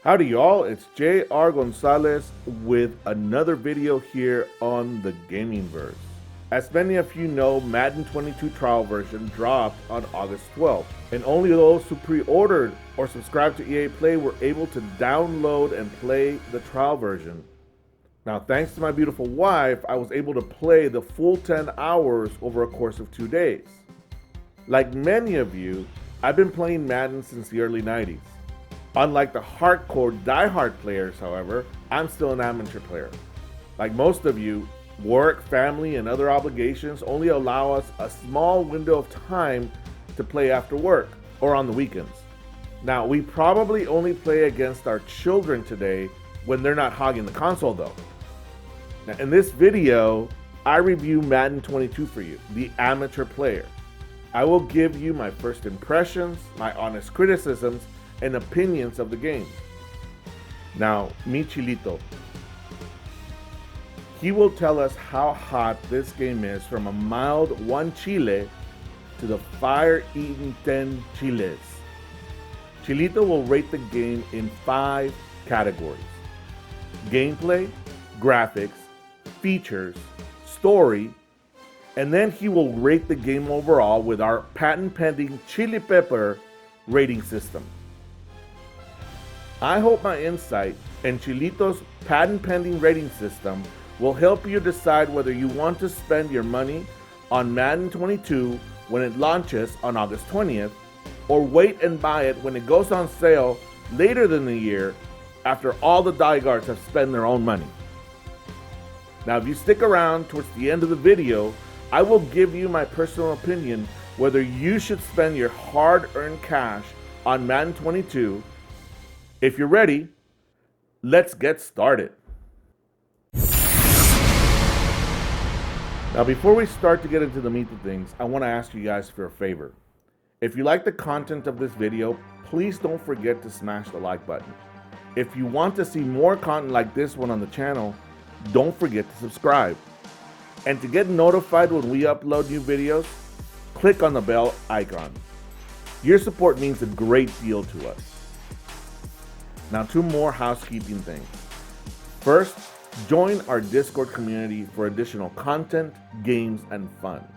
Howdy y'all, it's J.R. Gonzalez with another video here on the Gamingverse. As many of you know, Madden 22 trial version dropped on August 12th, and only those who pre-ordered or subscribed to EA Play were able to download and play the trial version. Now, thanks to my beautiful wife, I was able to play the full 10 hours over a course of 2 days. Like many of you, I've been playing Madden since the early 90s. Unlike the hardcore die-hard players, however, I'm still an amateur player. Like most of you, work, family, and other obligations only allow us a small window of time to play after work or on the weekends. Now, we probably only play against our children today when they're not hogging the console though. Now, in this video, I review Madden 22 for you, the amateur player. I will give you my first impressions, my honest criticisms, and opinions of the game. Now, meet Chilito. He will tell us how hot this game is from a mild 1 chile to the fire-eating 10 chiles. Chilito will rate the game in 5 categories: gameplay, graphics, features, story, and then he will rate the game overall with our patent-pending chili pepper rating system. I hope my insight and Chilito's patent-pending rating system will help you decide whether you want to spend your money on Madden 22 when it launches on August 20th, or wait and buy it when it goes on sale later than the year after all the diehards have spent their own money. Now, if you stick around towards the end of the video, I will give you my personal opinion whether you should spend your hard-earned cash on Madden 22. If you're ready, let's get started. Now, before we start to get into the meat of things, I want to ask you guys for a favor. If you like the content of this video, please don't forget to smash the like button. If you want to see more content like this one on the channel, don't forget to subscribe. And to get notified when we upload new videos, click on the bell icon. Your support means a great deal to us. Now, 2 more housekeeping things. First, join our Discord community for additional content, games, and fun.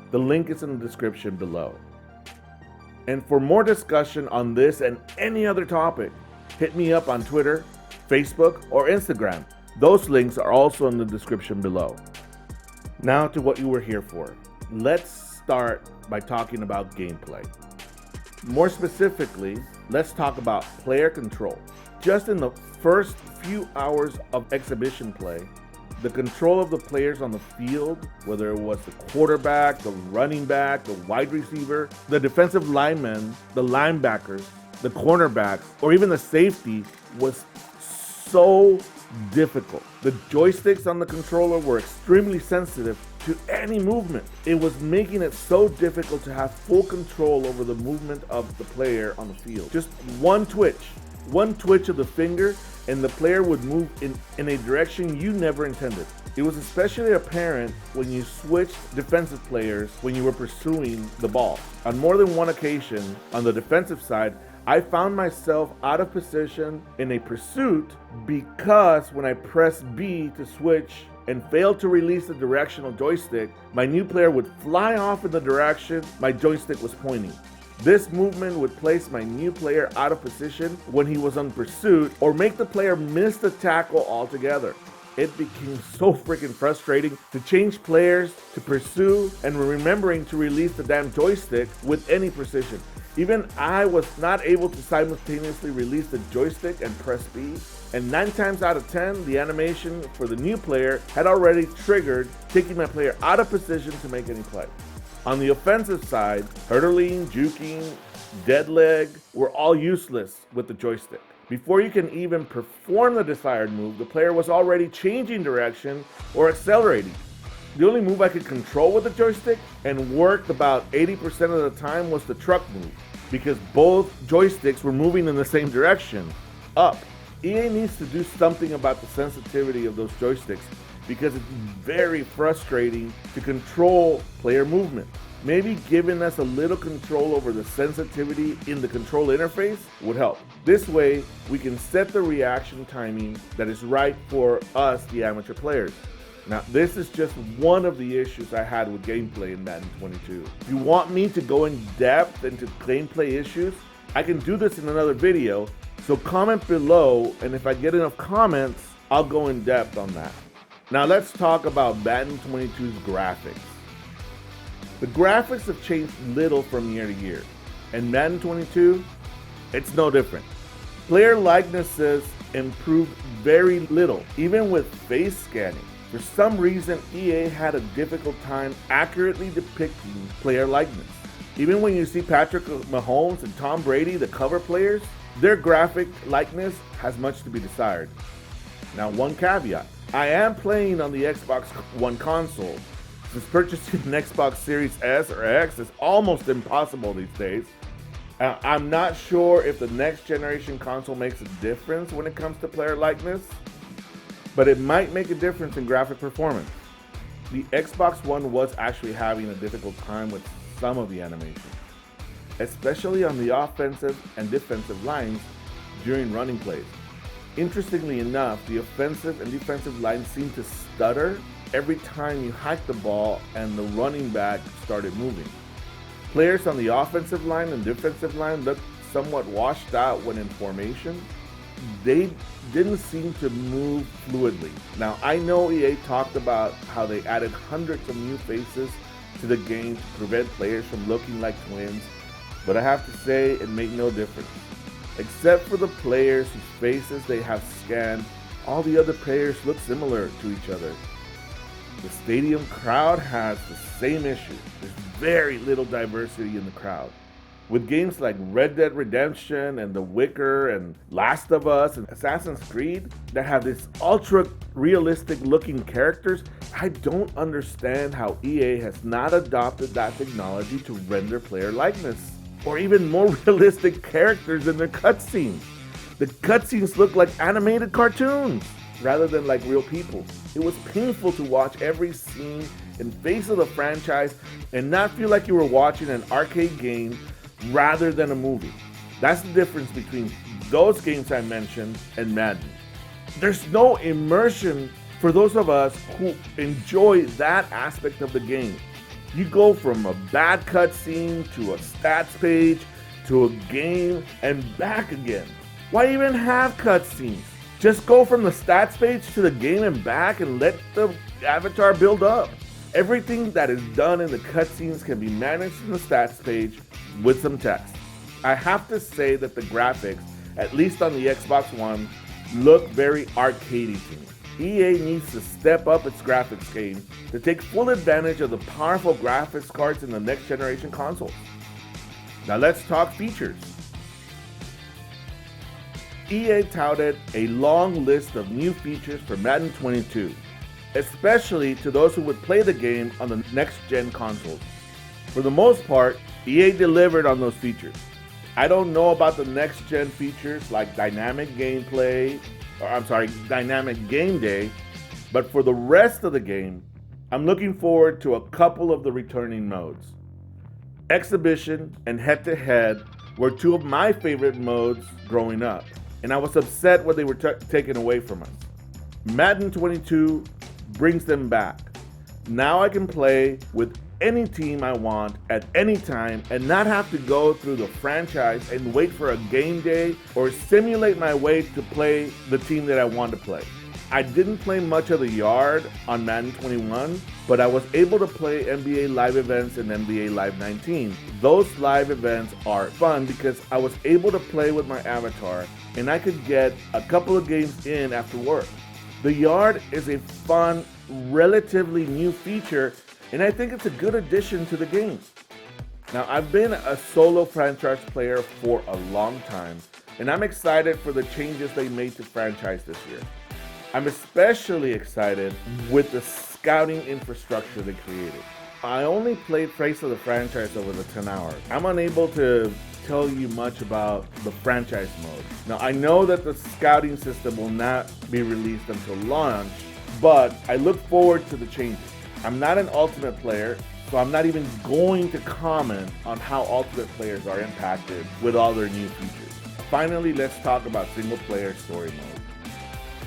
The link is in the description below. And for more discussion on this and any other topic, hit me up on Twitter, Facebook, or Instagram. Those links are also in the description below. Now to what you were here for. Let's start by talking about gameplay. More specifically, let's talk about player control. Just in the first few hours of exhibition play, the control of the players on the field, whether it was the quarterback, the running back, the wide receiver, the defensive linemen, the linebackers, the cornerbacks, or even the safety, was so difficult. The joysticks on the controller were extremely sensitive to any movement. It was making it so difficult to have full control over the movement of the player on the field. Just one twitch of the finger and the player would move in a direction you never intended. It was especially apparent when you switched defensive players when you were pursuing the ball. On more than one occasion on the defensive side, I found myself out of position in a pursuit because when I pressed B to switch and failed to release the directional joystick, my new player would fly off in the direction my joystick was pointing. This movement would place my new player out of position when he was on pursuit or make the player miss the tackle altogether. It became so freaking frustrating to change players, to pursue, and remembering to release the damn joystick with any precision. Even I was not able to simultaneously release the joystick and press B, and 9 times out of 10, the animation for the new player had already triggered, taking my player out of position to make any play. On the offensive side, hurdling, juking, dead leg were all useless with the joystick. Before you can even perform the desired move, the player was already changing direction or accelerating. The only move I could control with the joystick and worked about 80% of the time was the truck move, because both joysticks were moving in the same direction, up. EA needs to do something about the sensitivity of those joysticks because it's very frustrating to control player movement. Maybe giving us a little control over the sensitivity in the control interface would help. This way, we can set the reaction timing that is right for us, the amateur players. Now, this is just one of the issues I had with gameplay in Madden 22. If you want me to go in depth into gameplay issues, I can do this in another video, so comment below, and if I get enough comments, I'll go in depth on that. Now let's talk about Madden 22's graphics. The graphics have changed little from year to year, and Madden 22, it's no different. Player likenesses improved very little, even with face scanning. For some reason, EA had a difficult time accurately depicting player likeness. Even when you see Patrick Mahomes and Tom Brady, the cover players, their graphic likeness has much to be desired. Now, one caveat. I am playing on the Xbox One console, since purchasing an Xbox Series S or X is almost impossible these days. I'm not sure if the next generation console makes a difference when it comes to player likeness, but it might make a difference in graphic performance. The Xbox One was actually having a difficult time with some of the animations, especially on the offensive and defensive lines during running plays. Interestingly enough, the offensive and defensive lines seemed to stutter every time you hiked the ball and the running back started moving. Players on the offensive line and defensive line looked somewhat washed out when in formation. They didn't seem to move fluidly. Now, I know EA talked about how they added hundreds of new faces to the game to prevent players from looking like twins, but I have to say it made no difference. Except for the players whose faces they have scanned, all the other players look similar to each other. The stadium crowd has the same issue. There's very little diversity in the crowd. With games like Red Dead Redemption and The Witcher and Last of Us and Assassin's Creed that have this ultra realistic looking characters, I don't understand how EA has not adopted that technology to render player likeness, or even more realistic characters in their cutscenes. The cutscenes look like animated cartoons rather than like real people. It was painful to watch every scene in face of the franchise and not feel like you were watching an arcade game rather than a movie. That's the difference between those games I mentioned and Madden. There's no immersion for those of us who enjoy that aspect of the game. You go from a bad cutscene to a stats page to a game and back again. Why even have cutscenes? Just go from the stats page to the game and back and let the avatar build up. Everything that is done in the cutscenes can be managed in the stats page with some text. I have to say that the graphics, at least on the Xbox One, look very arcadey to me. EA needs to step up its graphics game to take full advantage of the powerful graphics cards in the next generation consoles. Now let's talk features. EA touted a long list of new features for Madden 22, especially to those who would play the game on the next-gen consoles. For the most part, EA delivered on those features. I don't know about the next-gen features like dynamic game day, but for the rest of the game, I'm looking forward to a couple of the returning modes. Exhibition and head-to-head were two of my favorite modes growing up, and I was upset when they were taken away from us. Madden 22 brings them back. Now I can play with any team I want at any time and not have to go through the franchise and wait for a game day or simulate my way to play the team that I want to play. I didn't play much of the yard on Madden 21, but I was able to play NBA Live events and NBA Live 19. Those live events are fun because I was able to play with my avatar and I could get a couple of games in after work. The yard is a fun, relatively new feature, and I think it's a good addition to the game. Now, I've been a solo franchise player for a long time, and I'm excited for the changes they made to franchise this year. I'm especially excited with the scouting infrastructure they created. I only played Face of the Franchise over the 10 hours. I'm unable to tell you much about the franchise mode. Now, I know that the scouting system will not be released until launch, but I look forward to the changes. I'm not an Ultimate player, so I'm not even going to comment on how Ultimate players are impacted with all their new features. Finally, let's talk about single player story mode.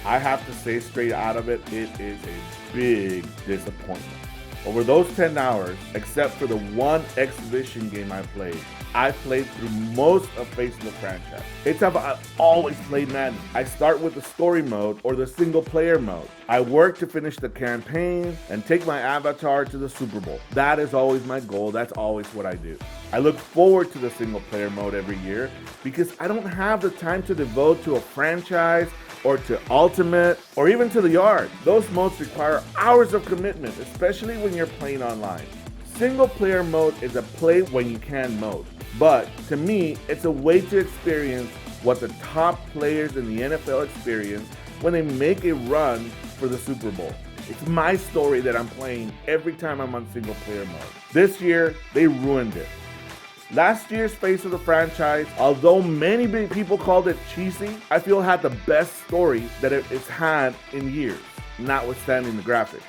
I have to say straight out of it, it is a big disappointment. Over those 10 hours, except for the one exhibition game I played through most of Face of the franchise. It's how I've always played Madden. I start with the story mode or the single player mode. I work to finish the campaign and take my avatar to the Super Bowl. That is always my goal. That's always what I do. I look forward to the single player mode every year because I don't have the time to devote to a franchise or to Ultimate, or even to the Yard. Those modes require hours of commitment, especially when you're playing online. Single player mode is a play when you can mode, but to me, it's a way to experience what the top players in the NFL experience when they make a run for the Super Bowl. It's my story that I'm playing every time I'm on single player mode. This year, they ruined it. Last year's Face of the franchise, although many people called it cheesy, I feel it had the best story that it's had in years, notwithstanding the graphics.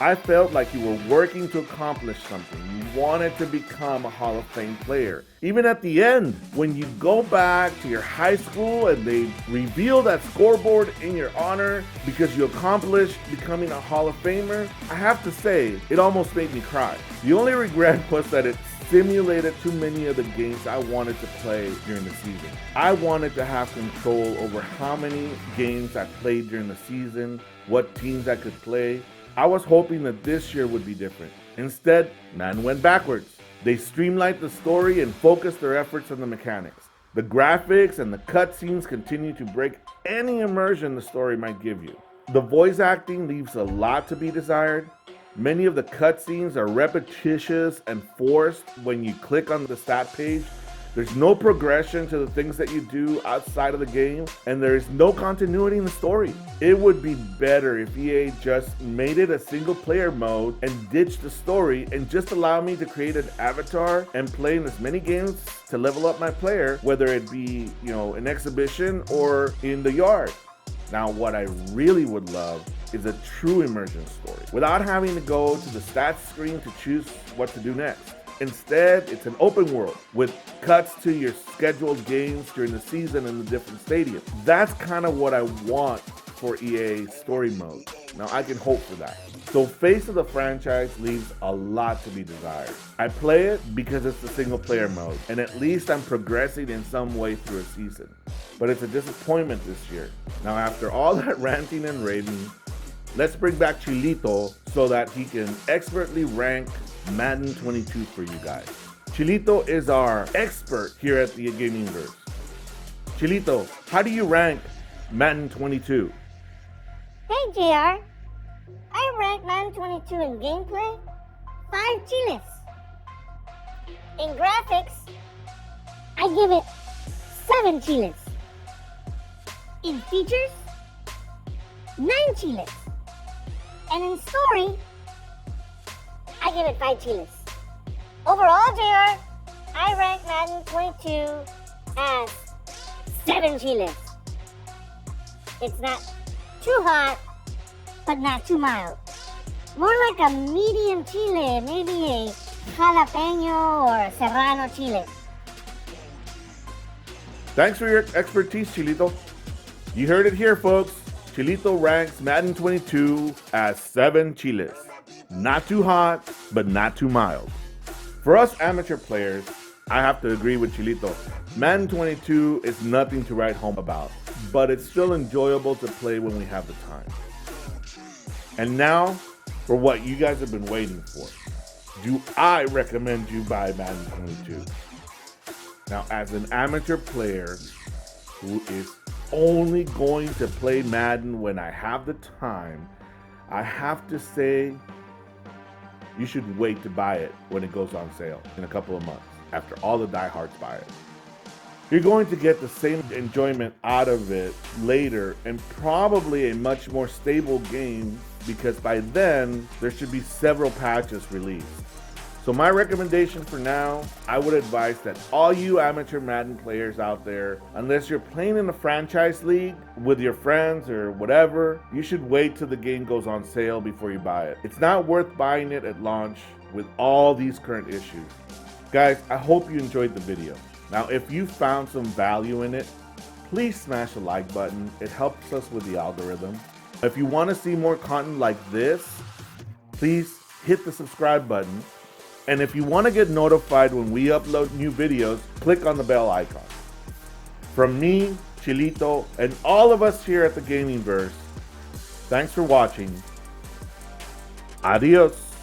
I felt like you were working to accomplish something. You wanted to become a Hall of Fame player. Even at the end, when you go back to your high school and they reveal that scoreboard in your honor because you accomplished becoming a Hall of Famer, I have to say, it almost made me cry. The only regret was that it simulated too many of the games I wanted to play during the season. I wanted to have control over how many games I played during the season, what teams I could play. I was hoping that this year would be different. Instead, Madden went backwards. They streamlined the story and focused their efforts on the mechanics. The graphics and the cutscenes continue to break any immersion the story might give you. The voice acting leaves a lot to be desired. Many of the cutscenes are repetitious and forced when you click on the stat page. There's no progression to the things that you do outside of the game, and there is no continuity in the story. It would be better if EA just made it a single player mode and ditched the story and just allow me to create an avatar and play in as many games to level up my player, whether it be, an exhibition or in the Yard. Now, what I really would love is a true immersion story without having to go to the stats screen to choose what to do next. Instead, it's an open world with cuts to your scheduled games during the season in the different stadiums. That's kind of what I want for EA story mode. Now, I can hope for that. So Face of the franchise leaves a lot to be desired. I play it because it's the single player mode, and at least I'm progressing in some way through a season. But it's a disappointment this year. Now, after all that ranting and raving, let's bring back Chilito so that he can expertly rank Madden 22 for you guys. Chilito is our expert here at the Gamingverse. Chilito, how do you rank Madden 22? Hey JR, I rank Madden 22 in gameplay 5 chiles. In graphics, I give it 7 chiles. In features, 9 chiles. And in story, I give it 5 chiles. Overall, JR, I rank Madden 22 as 7 chiles. It's not too hot, but not too mild. More like a medium chile, maybe a jalapeno or serrano chile. Thanks for your expertise, Chilito. You heard it here, folks. Chilito ranks Madden 22 as 7 chiles. Not too hot, but not too mild. For us amateur players, I have to agree with Chilito. Madden 22 is nothing to write home about, but it's still enjoyable to play when we have the time. And now, for what you guys have been waiting for. Do I recommend you buy Madden 22? Now, as an amateur player who is only going to play Madden when I have the time, I have to say you should wait to buy it when it goes on sale in a couple of months after all the diehards buy it. You're going to get the same enjoyment out of it later and probably a much more stable game because by then there should be several patches released. So my recommendation for now, I would advise that all you amateur Madden players out there, unless you're playing in a franchise league with your friends or whatever, you should wait till the game goes on sale before you buy it. It's not worth buying it at launch with all these current issues. Guys, I hope you enjoyed the video. Now, if you found some value in it, please smash the like button. It helps us with the algorithm. If you want to see more content like this, please hit the subscribe button. And if you want to get notified when we upload new videos, click on the bell icon. From me, Chilito, and all of us here at the Gaming Verse, thanks for watching. Adios.